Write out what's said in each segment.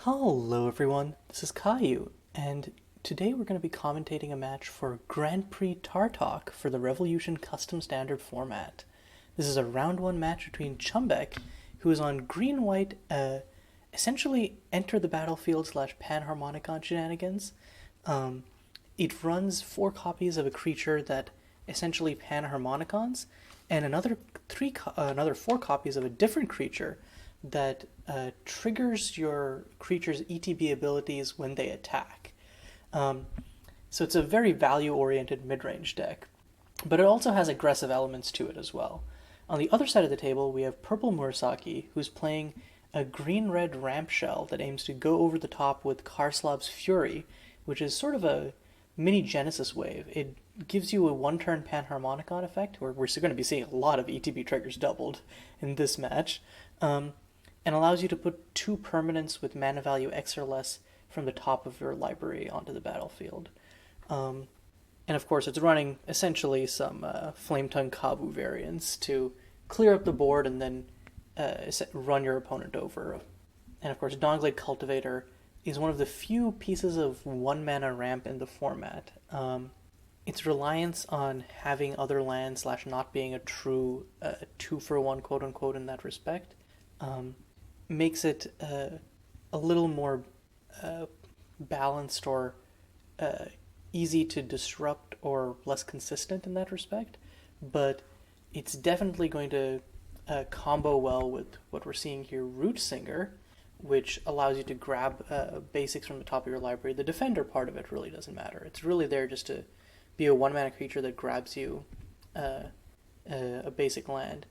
Hello everyone, this is Caillou, and today we're going to be commentating a match for Prix Tartok for the Revolution Custom Standard format. This is a round 1 match between Chumbeque, who is on green-white, essentially enter the battlefield slash panharmonicon shenanigans. It runs 4 copies of a creature that essentially panharmonicons, and another 4 copies of a different creature that triggers your creature's ETB abilities when they attack. So it's a very value-oriented mid-range deck, but it also has aggressive elements to it as well. On the other side of the table, we have Purplemurasaki, who's playing a green-red ramp shell that aims to go over the top with Karslav's Fury, which is sort of a mini Genesis wave. It gives you a 1-turn panharmonicon effect, where we're going to be seeing a lot of ETB triggers doubled in this match, and allows you to put 2 permanents with mana value X or less from the top of your library onto the battlefield. And of course, it's running essentially some Flametongue Kabu variants to clear up the board and then run your opponent over. And of course, Dawnglade Cultivator is one of the few pieces of 1-mana ramp in the format. Its reliance on having other lands / not being a true 2-for-1 quote-unquote in that respect makes it a little more balanced or easy to disrupt or less consistent in that respect, but it's definitely going to combo well with what we're seeing here, Root Singer, which allows you to grab basics from the top of your library. The defender part of it really doesn't matter. It's really there just to be a 1-mana creature that grabs you a basic land.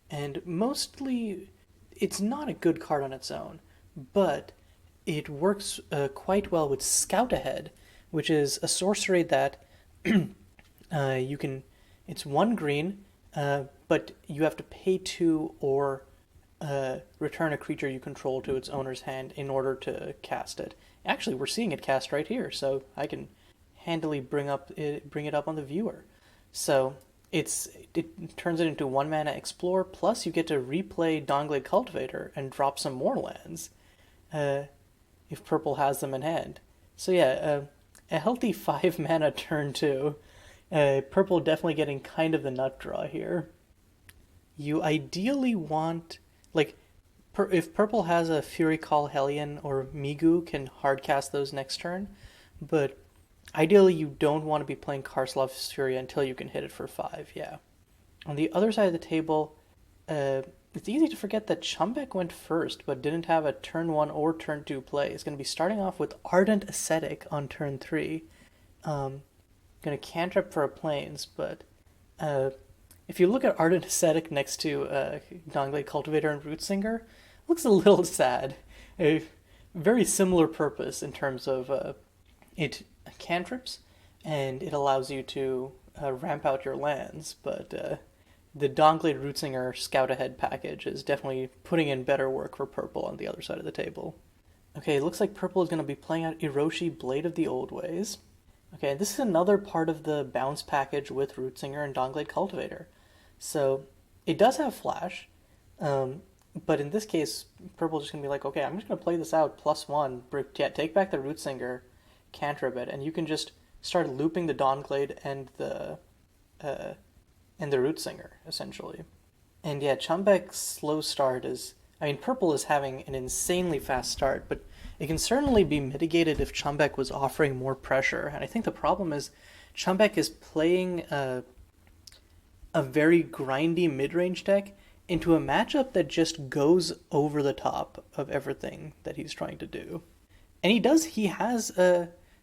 And mostly, it's not a good card on its own, but it works quite well with Scout Ahead, which is a sorcery that you can. It's 1 green, but you have to pay 2 or return a creature you control to its owner's hand in order to cast it. Actually, we're seeing it cast right here, so I can handily bring it up on the viewer. So it turns it into 1-mana Explore, plus you get to replay Dawnglade Cultivator and drop some more lands if purple has them in hand. So yeah, a healthy 5-mana turn 2. Purple definitely getting kind of the nut draw here. You ideally want, if purple has a Fury Call Hellion or Migu, can hardcast those next turn, but ideally, you don't want to be playing Karslav's Fury until you can hit it for 5, yeah. On the other side of the table, it's easy to forget that Chumbeque went first, but didn't have a turn 1 or turn 2 play. It's going to be starting off with Ardent Ascetic on turn 3. Going to cantrip for a Plains, but if you look at Ardent Ascetic next to Dawnglade Cultivator and Rootsinger, it looks a little sad. A very similar purpose in terms of it cantrips, and it allows you to ramp out your lands, but the Dawnglade Rootsinger Scout Ahead package is definitely putting in better work for purple on the other side of the table. Okay, it looks like purple is going to be playing out Hiroshi, Blade of the Old Ways. Okay, this is another part of the bounce package with Rootsinger and Dawnglade Cultivator. So it does have flash, but in this case, purple's just going to be like, okay, I'm just going to play this out +1, take back the Rootsinger, cantrip it, and you can just start looping the Dawnglade and the Rootsinger, essentially. And yeah, Chumbeque's slow start is, purple is having an insanely fast start, but it can certainly be mitigated if Chumbeque was offering more pressure. And I think the problem is Chumbeque is playing a very grindy mid-range deck into a matchup that just goes over the top of everything that he's trying to do. And he has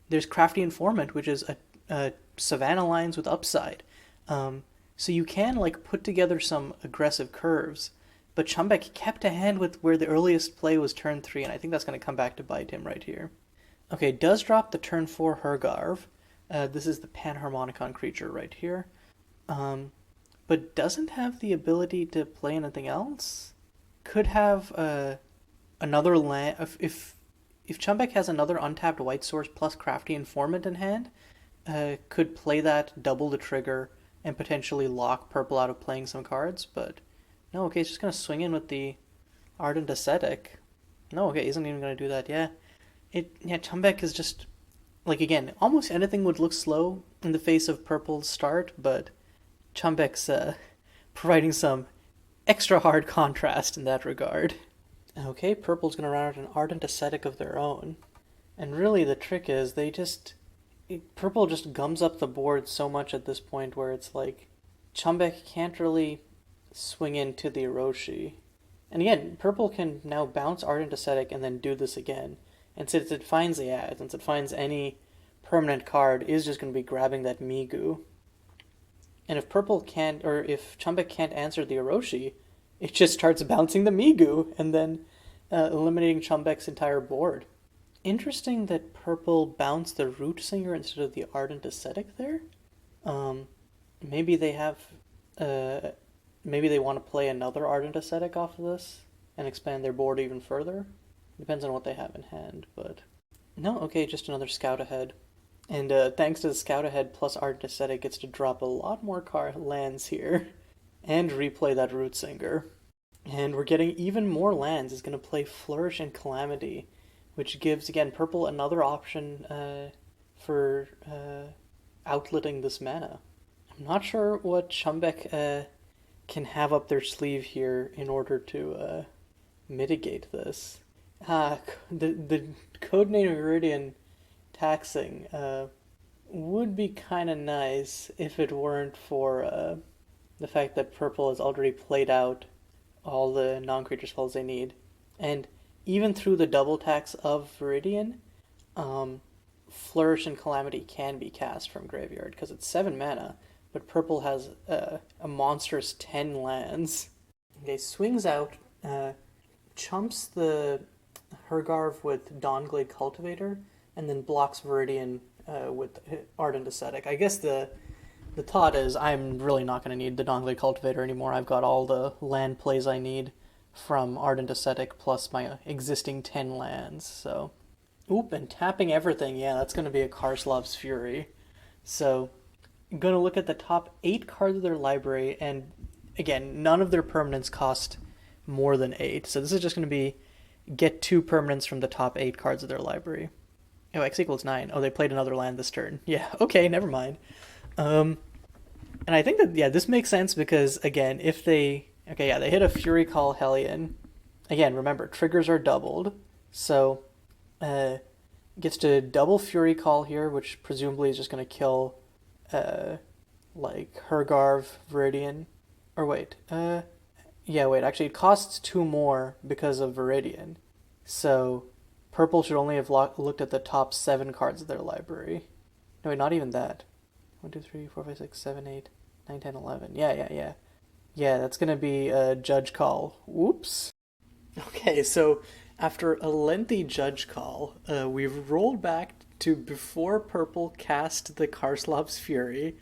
there's Crafty Informant, which is a Savannah lines with upside. So you can put together some aggressive curves, but Chumbeque kept a hand with where the earliest play was turn 3, and I think that's going to come back to bite him right here. Okay, does drop the turn 4 Hergarv. This is the Panharmonicon creature right here. But doesn't have the ability to play anything else? Could have another land. If Chumbeque has another untapped white source plus Crafty Informant in hand, could play that, double the trigger, and potentially lock purple out of playing some cards, but no, okay, it's just going to swing in with the Ardent Ascetic. No, okay, isn't even gonna do that. Yeah, Chumbeque is just like again, almost anything would look slow in the face of Purple's start, but Chumbeque's providing some extra hard contrast in that regard. Okay, Purple's gonna run out an Ardent Ascetic of their own, and really the trick is Purple just gums up the board so much at this point where it's like Chumbeque can't really swing into the Orochi. And again, Purple can now bounce Ardent Ascetic and then do this again. And since it finds any permanent card, is just going to be grabbing that Migu. And if Chumbeque can't answer the Orochi, it just starts bouncing the Migu and then eliminating Chumbeque's entire board. Interesting that Purple bounced the Root Singer instead of the Ardent Ascetic there. Maybe they have, maybe they want to play another Ardent Ascetic off of this and expand their board even further. Depends on what they have in hand, but no, okay, just another Scout Ahead. And thanks to the Scout Ahead plus Ardent Ascetic, gets to drop a lot more lands here and replay that Root Singer. And we're getting even more lands. It's going to play Flourish and Calamity, which gives, again, Purple another option for outletting this mana. I'm not sure what Chumbeque can have up their sleeve here in order to mitigate this. The codename Viridian taxing would be kind of nice if it weren't for the fact that Purple has already played out all the non-creature spells they need. And even through the double tax of Viridian, Flourish and Calamity can be cast from graveyard because it's 7 mana, but Purple has a monstrous 10 lands. Okay, swings out, chumps the Hergarv with Dawnglade Cultivator, and then blocks Viridian with Ardent Ascetic. I guess the thought is I'm really not going to need the Dawnglade Cultivator anymore. I've got all the land plays I need from Ardent Ascetic plus my existing 10 lands. So, and tapping everything. Yeah, that's going to be a Karslav's Fury. So, I'm going to look at the top 8 cards of their library, and again, none of their permanents cost more than 8. So this is just going to be get 2 permanents from the top 8 cards of their library. Oh, X equals 9. Oh, they played another land this turn. Yeah, okay, never mind. And I think that, yeah, this makes sense because, again, if they hit a Fury Call Hellion. Again, remember, triggers are doubled. So, gets to double Fury Call here, which presumably is just going to kill, like, Hergarv, Viridian. Or wait, actually, it costs 2 more because of Viridian. So, Purple should only have looked at the top 7 cards of their library. No, wait, not even that. 1, 2, 3, 4, 5, 6, 7, 8, 9, 10, 11. Yeah. Yeah, that's going to be a Judge Call. Whoops. Okay, so after a lengthy Judge Call, we've rolled back to before Purple cast the Karslav's Fury,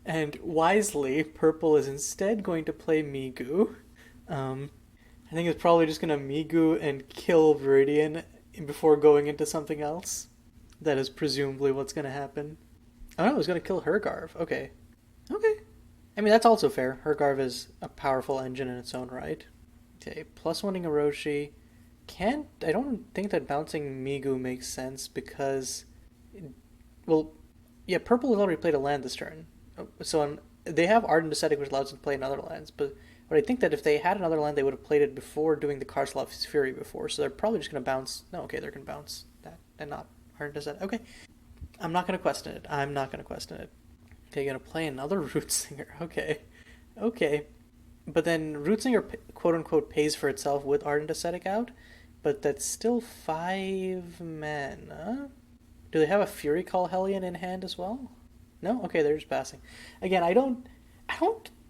and wisely, Purple is instead going to play Migu. I think it's probably just going to Migu and kill Viridian before going into something else. That is presumably what's going to happen. Oh no, it's going to kill Hergarv. Okay. I mean, that's also fair. Hergarv is a powerful engine in its own right. Okay, +1ing Orochi. I don't think that bouncing Migu makes sense because, Purple has already played a land this turn. So they have Ardent Ascetic, which allows them to play in other lands, but I think that if they had another land, they would have played it before doing the Karslav's Fury before, so they're probably just going to bounce. No, okay, they're going to bounce that and not Ardent Ascetic. Okay. I'm not going to question it. Okay, going to play another Root Singer. Okay. But then Root Singer, quote-unquote, pays for itself with Ardent Ascetic out, but that's still 5 mana. Do they have a Fury Call Hellion in hand as well? No? Okay, they're just passing. Again, I don't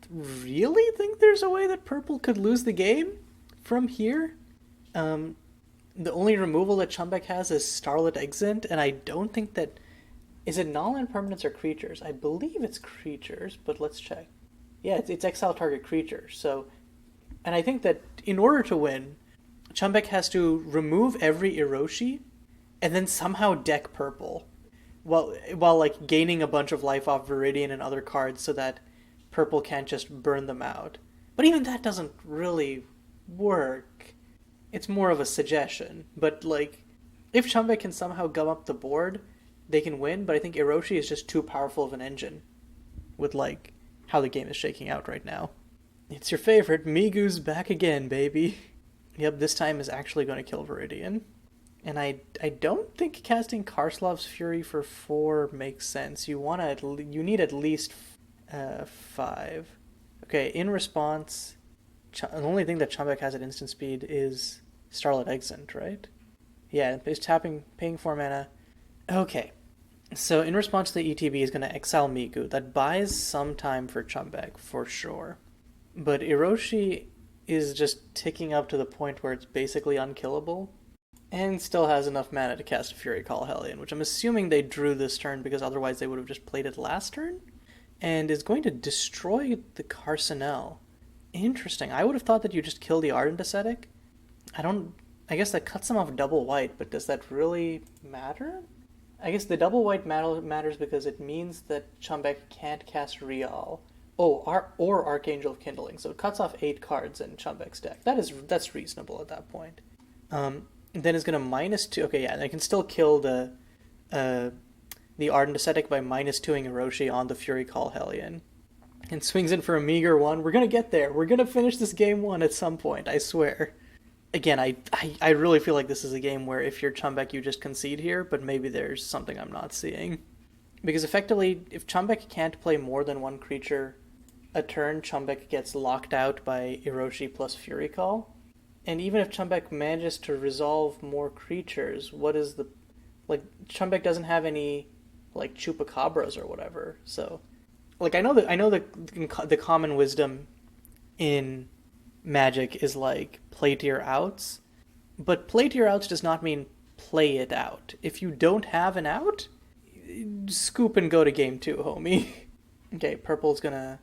really think there's a way that Purple could lose the game from here. The only removal that Chumbeque has is Starlit Exit, and I don't think that... Is it non-land permanents or creatures? I believe it's creatures, but let's check. Yeah, it's exile target creature. So, and I think that in order to win, Chumbeque has to remove every Orochi, and then somehow deck Purple, while like gaining a bunch of life off Viridian and other cards, so that Purple can't just burn them out. But even that doesn't really work. it's more of a suggestion. But like, if Chumbeque can somehow gum up the board, they can win. But I think Hiroshi is just too powerful of an engine with like how the game is shaking out right now. It's your favorite, Migu's back again, baby. Yep, this time is actually going to kill Viridian. And I don't think casting Karslov's Fury for 4 makes sense. You need at least 5. Okay, in response, the only thing that Chumbeque has at instant speed is Starlit Exit, right? Yeah, it's paying 4 mana. Okay, so in response to the ETB is going to exile Migu. That buys some time for Chumbeque, for sure. But Hiroshi is just ticking up to the point where it's basically unkillable, and still has enough mana to cast a Fury Call Hellion, which I'm assuming they drew this turn because otherwise they would have just played it last turn, and is going to destroy the Carcinel. Interesting. I would have thought that you just kill the Ardent Ascetic. I guess that cuts them off double white, but does that really matter? I guess the double white matters because it means that Chumbeque can't cast Real. Or Archangel of Kindling, so it cuts off 8 cards in Chumbeque's deck. That's reasonable at that point. Then it's going to -2. Okay, yeah, and I can still kill the Ardent Ascetic by -2ing Hiroshi on the Fury Call Hellion, and swings in for a meager 1. We're going to get there. We're going to finish this game 1 at some point, I swear. Again, I really feel like this is a game where if you're Chumbeque, you just concede here, but maybe there's something I'm not seeing. Because effectively, if Chumbeque can't play more than 1 creature a turn, Chumbeque gets locked out by Hiroshi plus Fury Call. And even if Chumbeque manages to resolve more creatures, what is the... Like, Chumbeque doesn't have any, like, Chupacabras or whatever, so... Like, I know the common wisdom in Magic is, like, play to your outs, but play to your outs does not mean play it out. If you don't have an out, scoop and go to game 2, homie. Okay, purple's gonna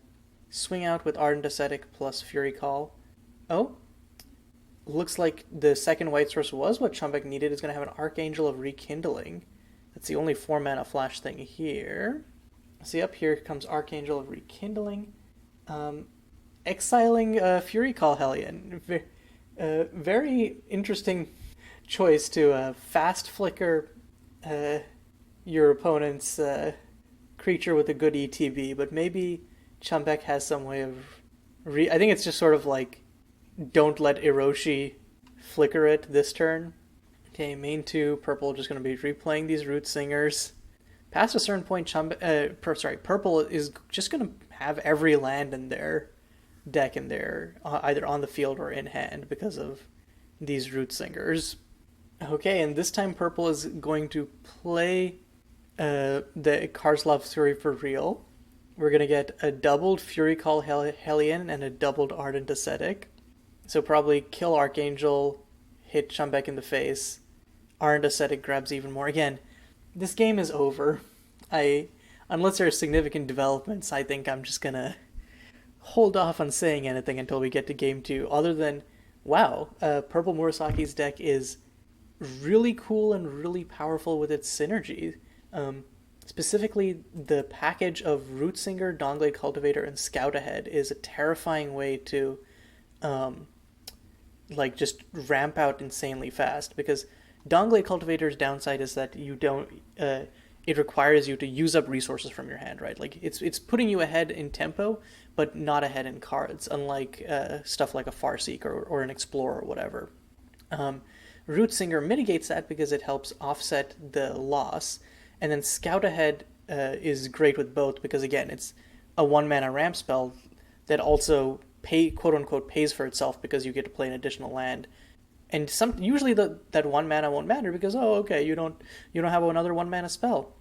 swing out with Ardent Ascetic plus Fury Call. Oh, looks like the second white source was what Chumbeque needed. Is going to have an Archangel of Rekindling. That's the only 4 mana flash thing here. See, up here comes Archangel of Rekindling. Exiling Fury Call Hellion. Very interesting choice to fast flicker your opponent's creature with a good ETB, but maybe Chumbeque has some way of... I think it's just sort of like, don't let Hiroshi flicker it this turn. Okay, main 2, purple just going to be replaying these Root Singers. Past a certain point, purple is just going to have every land in their deck in there, either on the field or in hand, because of these Root Singers. Okay, and this time purple is going to play the Karslov's Fury for real. We're going to get a doubled Fury Call Hellion and a doubled Ardent Ascetic. So probably kill Archangel, hit Chumbeque in the face. Ardent Ascetic grabs even more. Again, this game is over. Unless there are significant developments, I think I'm just going to hold off on saying anything until we get to game 2. Other than, wow, Purplemurasaki's deck is really cool and really powerful with its synergy. Specifically, the package of Rootsinger, Dawnglade Cultivator, and Scout Ahead is a terrifying way to just ramp out insanely fast, because Dawnglade Cultivator's downside is that you don't it requires you to use up resources from your hand, right? Like it's putting you ahead in tempo, but not ahead in cards, unlike stuff like a Farseek or an Explorer or whatever. Rootsinger mitigates that because it helps offset the loss, and then Scout Ahead is great with both because, again, it's a 1-mana ramp spell that also quote-unquote pays for itself because you get to play an additional land. And usually that 1 mana won't matter because, oh, okay, you don't have another 1 mana spell.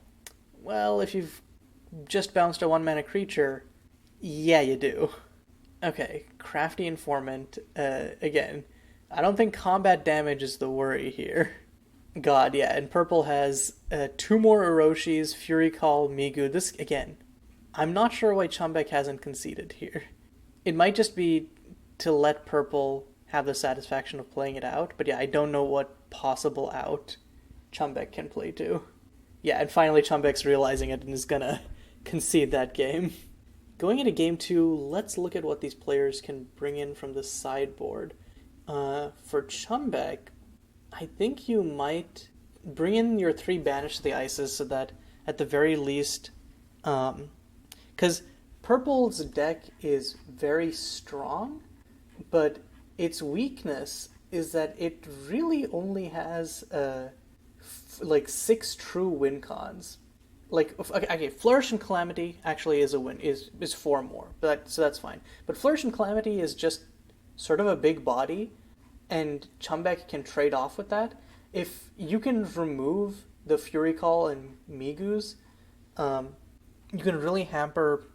Well, if you've just bounced a 1 mana creature, yeah, you do. Okay, Crafty Informant, again, I don't think combat damage is the worry here. God, yeah, and purple has 2 more Hiroshis, Fury Call, Migu. This, again, I'm not sure why Chumbeque hasn't conceded here. It might just be to let purple have the satisfaction of playing it out, but yeah, I don't know what possible out Chumbeque can play to. Yeah, and finally Chumbeque's realizing it and is gonna concede that game. Going into game 2, let's look at what these players can bring in from the sideboard. For Chumbeque, I think you might bring in your 3 Banish to the Ices so that at the very least, because Purple's deck is very strong, but its weakness is that it really only has like 6 true win cons. Like, okay, Flourish and Calamity actually is a win, is 4 more, so that's fine. But Flourish and Calamity is just sort of a big body, and Chumbeque can trade off with that. If you can remove the Fury Call and Migu's, you can really hamper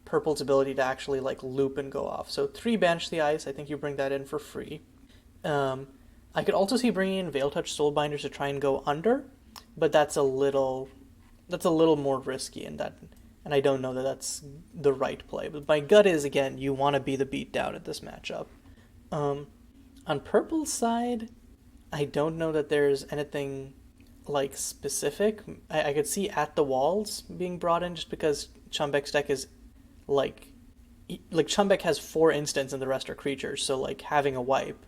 Purple's ability to actually like loop and go off. So 3 Banish the Ice, I think you bring that in for free. I could also see bringing in Veil Touch Soulbinders to try and go under, but that's a little more risky, and I don't know that that's the right play. But my gut is, again, you want to be the beatdown at this matchup. On Purple's side, I don't know that there's anything like specific. I could see At the Walls being brought in just because Chumbeque's deck is like Chumbeque has 4 instants and the rest are creatures, so like having a wipe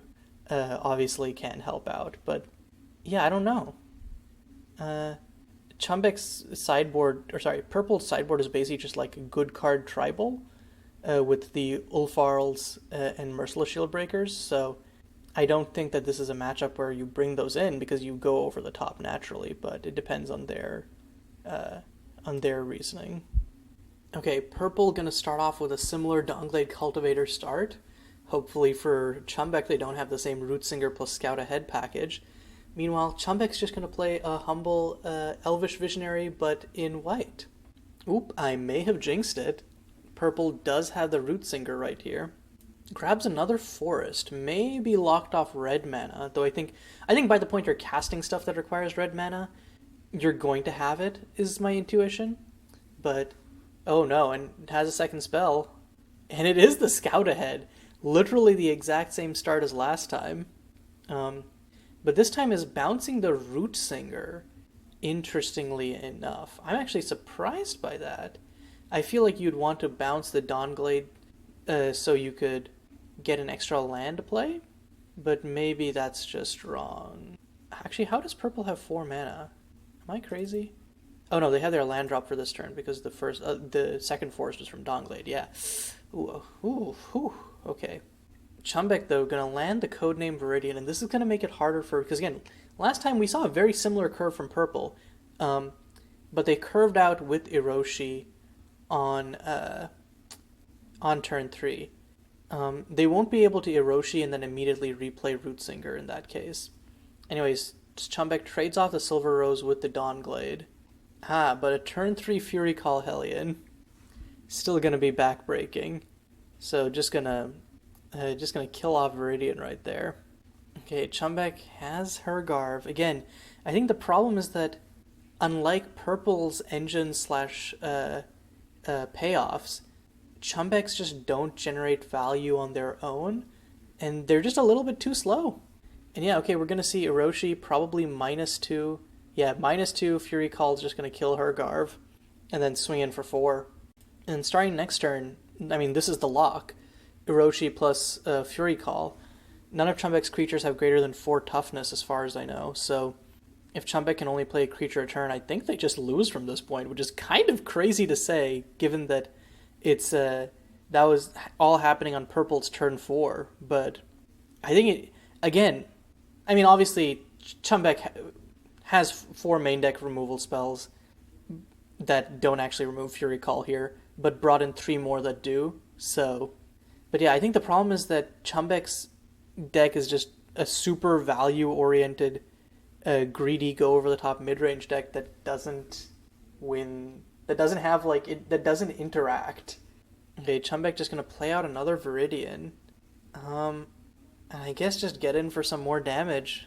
obviously can help out. But yeah, I don't know. Chumbeque's sideboard, Purple's sideboard is basically just like a good card tribal with the Ulfarls and Merciless Shield Breakers, so I don't think that this is a matchup where you bring those in because you go over the top naturally, but it depends on their reasoning. Okay, Purple gonna start off with a similar Dawnglade Cultivator start. Hopefully for Chumbeque they don't have the same Rootsinger plus Scout Ahead package. Meanwhile, Chumbeque's just gonna play a humble Elvish Visionary, but in white. Oop, I may have jinxed it. Purple does have the Rootsinger right here. Grabs another Forest, may be locked off red mana, though I think by the point you're casting stuff that requires red mana, you're going to have it, is my intuition. But, oh no, and it has a second spell. And it is the Scout Ahead. Literally the exact same start as last time. But this time is bouncing the Rootsinger, interestingly enough. I'm actually surprised by that. I feel like you'd want to bounce the Dawnglade so you could get an extra land to play, but maybe that's just wrong. Actually, how does Purple have 4 mana? Am I crazy? Oh no, they have their land drop for this turn because the second forest is from Dawnglade, yeah. Ooh, okay. Chumbeque, though, gonna land the codename Viridian, and this is gonna make it harder because again, last time we saw a very similar curve from Purple, but they curved out with Hiroshi on turn 3. They won't be able to Hiroshi and then immediately replay Rootsinger in that case. Anyways, Chumbeque trades off the Silver Rose with the Dawnglade. But a turn 3 Fury Call Hellion. Still gonna be backbreaking. So just gonna kill off Viridian right there. Okay, Chumbeque has her Garv. Again, I think the problem is that unlike Purple's engine / payoffs, Chumbeques just don't generate value on their own, and they're just a little bit too slow. And yeah, okay, we're going to see Hiroshi probably -2. Yeah, -2 Fury Call is just going to kill her Garv, and then swing in for 4. And starting next turn, I mean, this is the lock. Hiroshi plus Fury Call. None of Chumbeque's creatures have greater than 4 toughness as far as I know, so if Chumbeque can only play a creature a turn, I think they just lose from this point, which is kind of crazy to say, given that that was all happening on Purple's turn 4. But I think obviously Chumbeque has 4 main deck removal spells that don't actually remove Fury Call here, but brought in 3 more that do. So, but yeah, I think the problem is that Chumbeque's deck is just a super value-oriented, greedy, go-over-the-top mid-range deck that doesn't win, that doesn't have, that doesn't interact. Okay, Chumbeque just going to play out another Viridian. And I guess just get in for some more damage.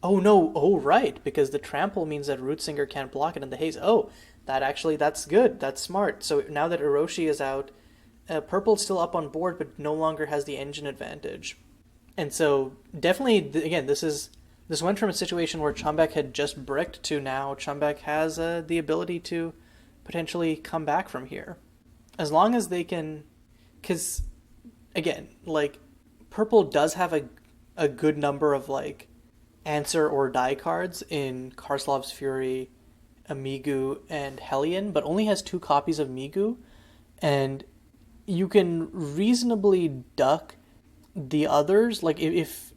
Oh no, right, because the trample means that Rootsinger can't block it in the haze. Oh, that's good, that's smart. So now that Hiroshi is out, Purple's still up on board, but no longer has the engine advantage. And so, definitely, again, this went from a situation where Chumbeque had just bricked to now Chumbeque has the ability to potentially come back from here. As long as they can, because, again, Purple does have a a good number of like answer or die cards in Karslov's Fury, Amigu, and Hellion, but only has 2 copies of Migu, and you can reasonably duck the others. Like if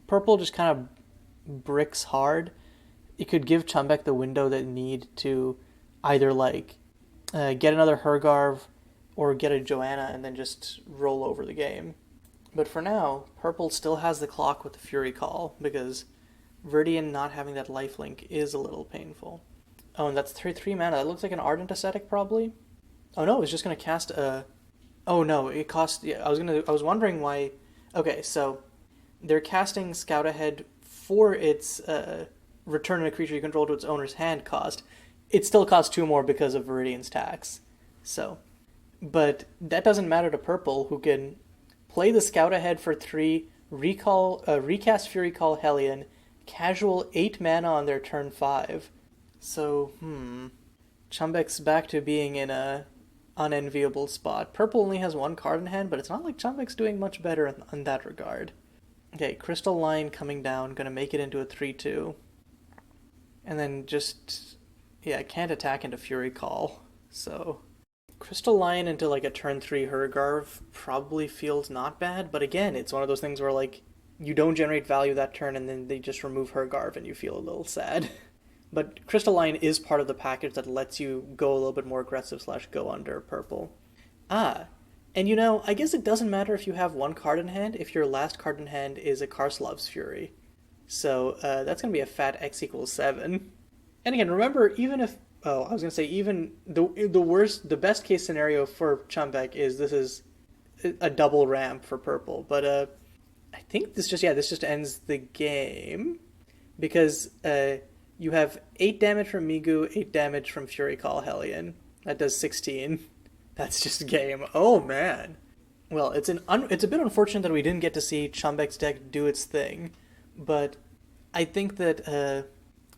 purple just kind of bricks hard, it could give Chumbeque the window that need to either like get another Hergarv or get a Joanna and then just roll over the game. But for now, purple still has the clock with the Fury Call because Viridian not having that lifelink is a little painful. Oh, and that's 3 mana. That looks like an Ardent Ascetic probably. Oh no, it's just gonna cast a. Oh no, it cost. Yeah, I was wondering why. Okay, so they're casting Scout Ahead for its return a creature you control to its owner's hand cost. It still costs 2 more because of Viridian's tax. So, but that doesn't matter to purple, who can play the Scout Ahead for 3, recast Fury Call Hellion, casual 8 mana on their turn 5. So, Chumbeque's back to being in a unenviable spot. Purple only has 1 card in hand, but it's not like Chumbeque's doing much better in that regard. Okay, Crystal Lion coming down, gonna make it into a 3/2. And then just, yeah, can't attack into Fury Call. So, Crystal Lion into like a turn 3 Hergarv probably feels not bad, but again, it's one of those things where like, you don't generate value that turn and then they just remove Hergarv and you feel a little sad. But Crystal Lion is part of the package that lets you go a little bit more aggressive / go under purple. And you know, I guess it doesn't matter if you have 1 card in hand if your last card in hand is a Karslov's Fury. So that's going to be a fat X = 7. And again, remember, even if... Oh, I was going to say, even the best case scenario for Chumbeque is this is a double ramp for purple. But I think this just ends the game. Because... you have 8 damage from Migu, 8 damage from Fury Call Hellion. That does 16. That's just game. Oh, man. Well, it's a bit unfortunate that we didn't get to see Chumbeque's deck do its thing, but I think that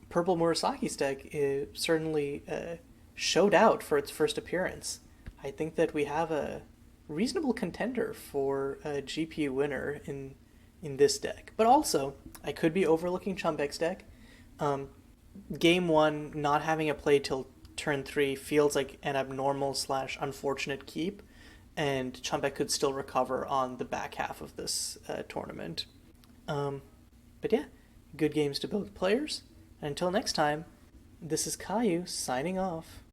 Purplemurasaki's deck certainly showed out for its first appearance. I think that we have a reasonable contender for a GP winner in this deck. But also, I could be overlooking Chumbeque's deck. Game 1, not having a play till turn 3 feels like an abnormal / unfortunate keep, and Chumbeque could still recover on the back half of this tournament. But yeah, good games to both players. And until next time, this is Caillou signing off.